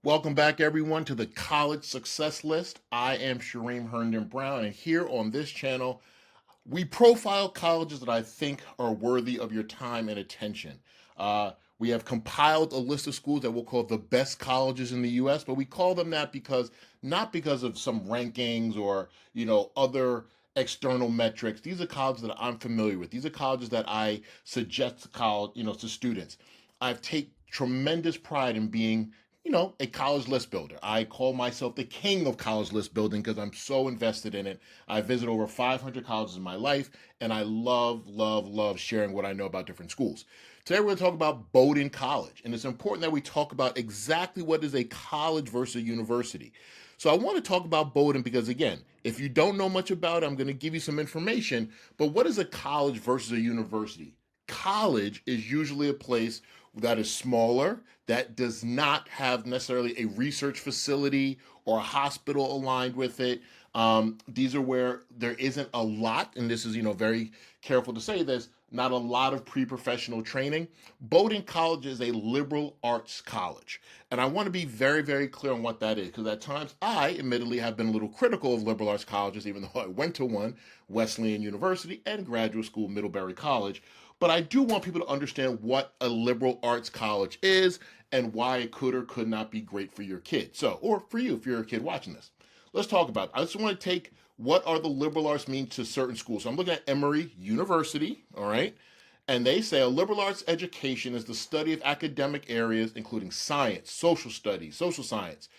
Welcome back, everyone, to the College Success List. I am Shereem Herndon-Brown, and here on this channel, we profile colleges that I think are worthy of your time and attention. We have compiled a list of schools that we'll call the best colleges in the U.S., but we call them that because not because of some rankings or other external metrics. These are colleges that I'm familiar with. These are colleges that I suggest to college, to students. I take tremendous pride in being a college list builder. I call myself the king of college list building because I'm so invested in it. I visit over 500 colleges in my life, and I love, love, love sharing what I know about different schools. Today, we're going to talk about Bowdoin College, and it's important that we talk about exactly what is a college versus a university. So, I want to talk about Bowdoin because, again, if you don't know much about it, I'm going to give you some information. But what is a college versus a university? College is usually a place that is smaller, that does not have necessarily a research facility or a hospital aligned with it. These are where there isn't a lot, and this is, very careful to say this, not a lot of pre-professional training. Bowdoin College is a liberal arts college. And I want to be very, very clear on what that is, because at times I, admittedly, have been a little critical of liberal arts colleges, even though I went to one, Wesleyan University, and graduate school, Middlebury College. But I do want people to understand what a liberal arts college is and why it could or could not be great for your kid. So, or for you, if you're a kid watching this. Let's talk about it. I just want to take what are the liberal arts mean to certain schools. So I'm looking at Emory University, all right? And they say a liberal arts education is the study of academic areas including science, social studies, social science,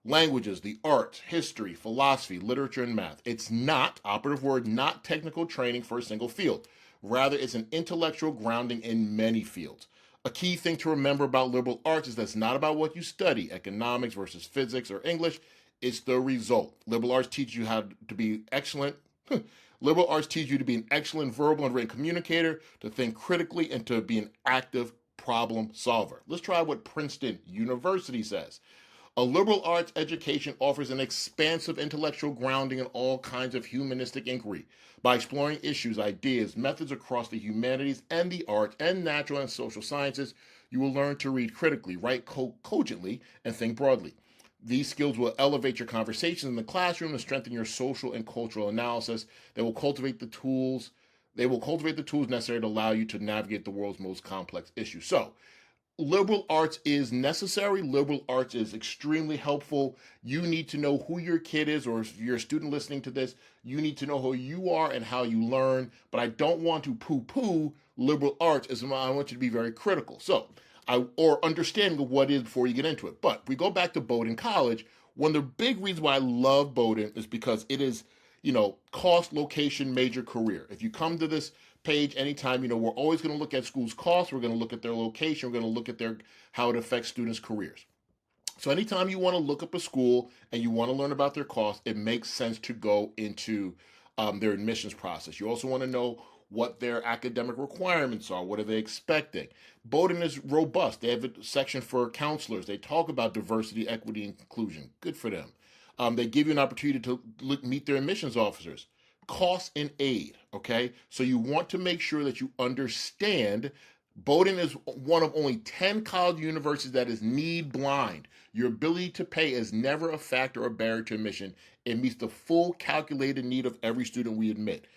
languages, the arts, history, philosophy, literature, and math. It's not, operative word, not technical training for a single field. Rather, it's an intellectual grounding in many fields. A key thing to remember about liberal arts is that it's not about what you study, economics versus physics or English. It's the result. Liberal arts teach you how to be excellent. Liberal arts teach you to be an excellent verbal and written communicator, to think critically, and to be an active problem solver. Let's try what Princeton University says. A liberal arts education offers an expansive intellectual grounding in all kinds of humanistic inquiry. By exploring issues, ideas, methods across the humanities and the arts and natural and social sciences, you will learn to read critically, write cogently, and think broadly. These skills will elevate your conversations in the classroom and strengthen your social and cultural analysis. They will cultivate the tools necessary to allow you to navigate the world's most complex issues. So, liberal arts is necessary. Liberal arts is extremely helpful. You need to know who your kid is, or if you're a student listening to this, you need to know who you are and how you learn. But I don't want to poo-poo liberal arts, as I want you to be very critical. Or understanding of what it is before you get into it. But if we go back to Bowdoin College, one of the big reasons why I love Bowdoin is because it is, cost, location, major, career. If you come to this page anytime, we're always going to look at schools' costs, we're going to look at their location, we're going to look at how it affects students' careers. So anytime you want to look up a school and you want to learn about their costs, it makes sense to go into their admissions process. You also want to know what their academic requirements are. What are they expecting? Bowdoin is robust. They have a section for counselors. They talk about diversity, equity, and inclusion. Good for them. They give you an opportunity to meet their admissions officers. Cost and aid, okay? So you want to make sure that you understand Bowdoin is one of only 10 college universities that is need blind. Your ability to pay is never a factor or barrier to admission. It meets the full calculated need of every student we admit.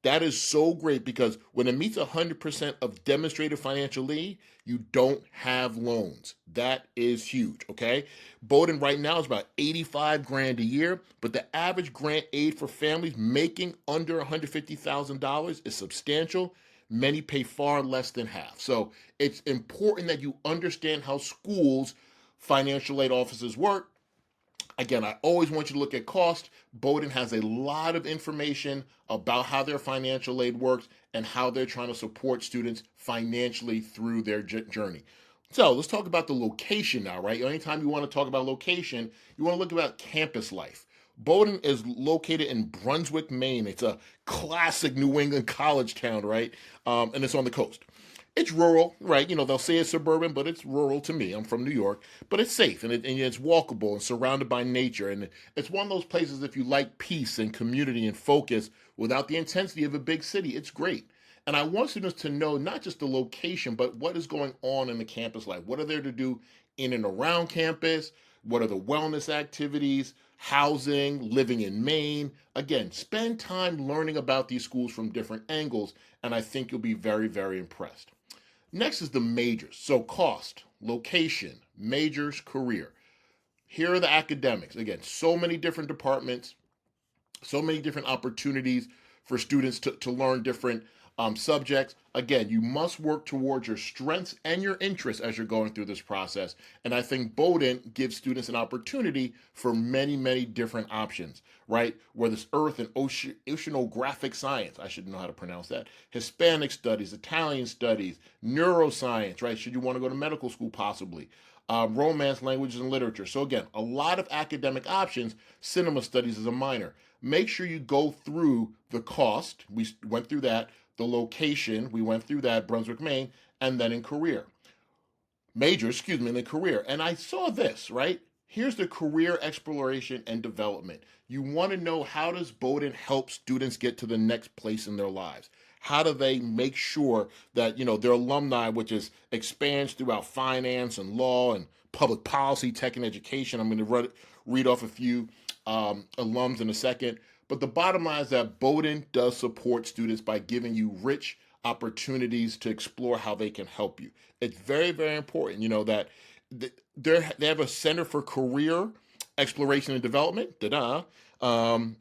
That is so great because when it meets 100% of demonstrated financial need, you don't have loans. That is huge, okay? Bowdoin right now is about 85 grand a year, but the average grant aid for families making under $150,000 is substantial. Many pay far less than half. So it's important that you understand how schools' financial aid offices work. Again, I always want you to look at cost. Bowdoin has a lot of information about how their financial aid works and how they're trying to support students financially through their journey. So let's talk about the location now, right? Anytime you want to talk about location, you want to look about campus life. Bowdoin is located in Brunswick, Maine. It's a classic New England college town, right? And it's on the coast. It's rural, right? They'll say it's suburban, but it's rural to me. I'm from New York, but it's safe and it's walkable and surrounded by nature. And it's one of those places, if you like peace and community and focus without the intensity of a big city, it's great. And I want students to know not just the location, but what is going on in the campus life. What are there to do in and around campus? What are the wellness activities, housing, living in Maine? Again, spend time learning about these schools from different angles, and I think you'll be very, very impressed. Next is the majors. So cost, location, majors, career. Here are the academics. Again, so many different departments, so many different opportunities for students to learn different subjects. Again, you must work towards your strengths and your interests as you're going through this process. And I think Bowdoin gives students an opportunity for many, many different options, right? Whether it's earth and oceanographic science, I should know how to pronounce that, Hispanic studies, Italian studies, neuroscience, right? Should you want to go to medical school, possibly. Romance, languages, and literature. So again, a lot of academic options. Cinema studies is a minor. Make sure you go through the cost. We went through that. The location, we went through that, Brunswick, Maine, and then in career. Major, excuse me, in the career. And I saw this, right? Here's the career exploration and development. You want to know, how does Bowdoin help students get to the next place in their lives? How do they make sure that, their alumni, which is expands throughout finance and law and public policy, tech, and education. I'm going to read off a few alums in a second. But the bottom line is that Bowdoin does support students by giving you rich opportunities to explore how they can help you. It's very, very important, that they have a Center for Career Exploration and Development, and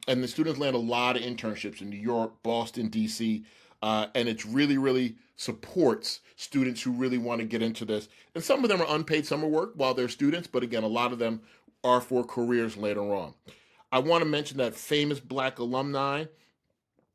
the students land a lot of internships in New York, Boston, DC, and it's really, really supports students who really want to get into this. And some of them are unpaid summer work while they're students, but again, a lot of them are for careers later on. I want to mention that famous Black alumni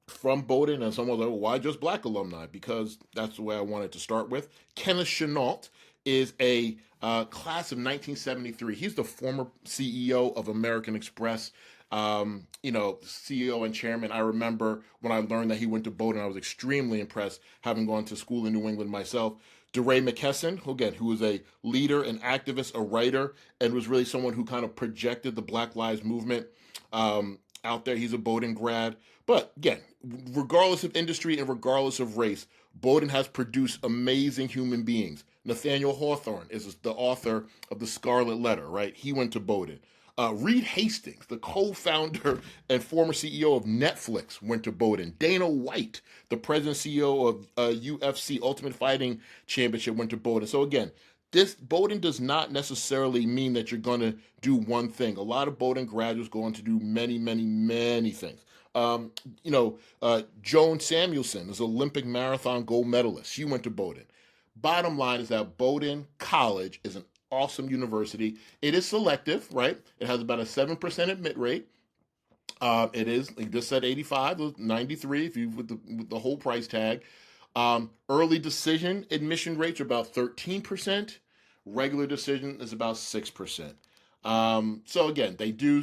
from Bowdoin, and someone's like, well, why just Black alumni? Because that's the way I wanted to start with. Kenneth Chenault is a class of 1973. He's the former CEO of American Express, CEO and chairman. I remember when I learned that he went to Bowdoin, I was extremely impressed, having gone to school in New England myself. DeRay McKesson, who was a leader, an activist, a writer, and was really someone who kind of projected the Black Lives Movement out there. He's a Bowdoin grad. But again, regardless of industry and regardless of race, Bowdoin has produced amazing human beings. Nathaniel Hawthorne is the author of The Scarlet Letter, right? He went to Bowdoin. Reed Hastings, the co-founder and former CEO of Netflix, went to Bowdoin. Dana White, the president and CEO of UFC Ultimate Fighting Championship, went to Bowdoin. So again, this Bowdoin does not necessarily mean that you're going to do one thing. A lot of Bowdoin graduates go on to do many, many, many things. Joan Samuelson is an Olympic marathon gold medalist. She went to Bowdoin. Bottom line is that Bowdoin College is an awesome university. It is selective, right? It has about a 7% admit rate. It is, like just said, 85, 93 if you with the whole price tag. Early decision admission rates are about 13%. Regular decision is about 6%. So again, they do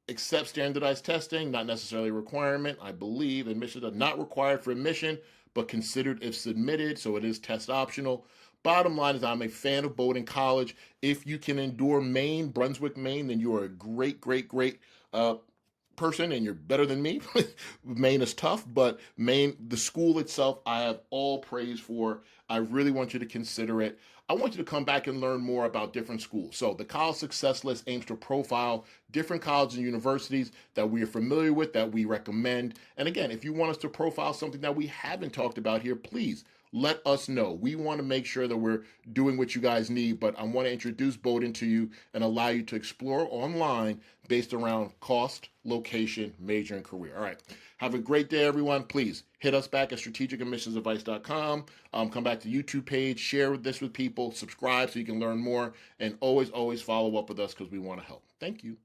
accept standardized testing, not necessarily a requirement. I believe admissions are not required for admission, but considered if submitted, so it is test optional. Bottom line is I'm a fan of Bowdoin College. If you can endure Maine, Brunswick, Maine, then you are a great, great, great person, and you're better than me. Maine is tough, but Maine, the school itself, I have all praise for. I really want you to consider it. I want you to come back and learn more about different schools. So the College Success List aims to profile different colleges and universities that we are familiar with, that we recommend. And again, if you want us to profile something that we haven't talked about here, please let us know. We want to make sure that we're doing what you guys need, but I want to introduce Bowdoin to you and allow you to explore online based around cost, location, major, and career. All right. Have a great day, everyone. Please hit us back at strategicadmissionsadvice.com. Come back to the YouTube page, share this with people, subscribe so you can learn more, and always, always follow up with us because we want to help. Thank you.